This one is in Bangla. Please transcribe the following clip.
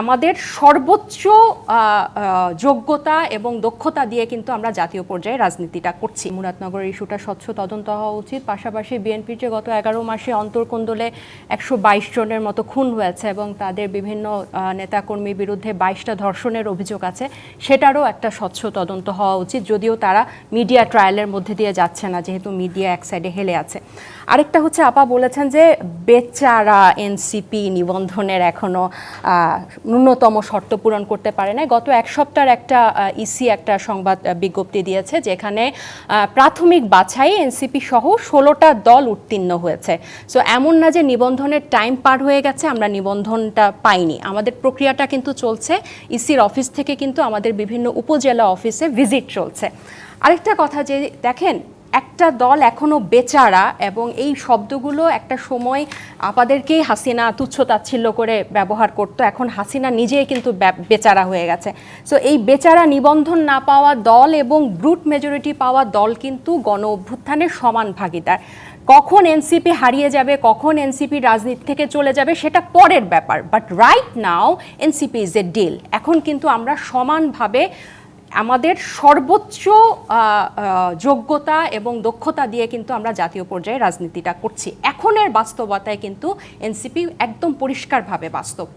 আমাদের সর্বোচ্চ যোগ্যতা এবং দক্ষতা দিয়ে কিন্তু আমরা জাতীয় পর্যায়ে রাজনীতিটা করছি। মুরাদনগরের ইস্যুটা স্বচ্ছ তদন্ত হওয়া উচিত। পাশাপাশি বিএনপির যে গত 11 মাসে অন্তর্কোন্দলে 122 জনের মতো খুন হয়েছে এবং তাদের বিভিন্ন নেতাকর্মীর বিরুদ্ধে 22টা ধর্ষণের অভিযোগ আছে, সেটারও একটা স্বচ্ছ তদন্ত হওয়া উচিত, যদিও তারা মিডিয়া ট্রায়ালের মধ্যে দিয়ে যাচ্ছে না, যেহেতু মিডিয়া এক সাইডে হেলে আছে। আরেকটা হচ্ছে, আপা বলেছেন যে বেচারা এনসিপি নিবন্ধনের এখনো ন্যূনতম শর্ত পূরণ করতে পারে না। গত এক সপ্তাহের একটা ইসি একটা সংবাদ বিজ্ঞপ্তি দিয়েছে, যেখানে প্রাথমিক বাছাই এনসিপি সহ 16টা দল উত্তীর্ণ হয়েছে। সো এমন না যে নিবন্ধনের টাইম পার হয়ে গেছে, আমরা নিবন্ধনটা পাইনি, আমাদের প্রক্রিয়াটা কিন্তু চলছে। ইসির অফিস থেকে কিন্তু আমাদের বিভিন্ন উপজেলা অফিসে ভিজিট চলছে। আরেকটা কথা যে দেখেন, একটা দল এখনো বেচারা, এবং এই শব্দগুলো একটা সময় আমাদেরকেই হাসিনা তুচ্ছ-তাচ্ছিল্য করে ব্যবহার করতো, এখন হাসিনা নিজেই কিন্তু বেচারা হয়ে গেছে। সো এই বেচারা নিবন্ধন না পাওয়া দল এবং ব্রুট মেজরিটি পাওয়া দল কিন্তু গণ অভ্যুত্থানের সমান ভাগিদার। কখন এনসিপি হারিয়ে যাবে, কখন এনসিপি রাজনীতি থেকে চলে যাবে, সেটা পরের ব্যাপার, but right now NCP is a deal. এখন কিন্তু আমরা সমানভাবে আমাদের সর্বোচ্চ যোগ্যতা এবং দক্ষতা দিয়ে কিন্তু আমরা জাতীয় পর্যায়ে রাজনীতিটা করছি। এখনের বাস্তবতায় কিন্তু এনসিপি একদম পরিষ্কারভাবে বাস্তব।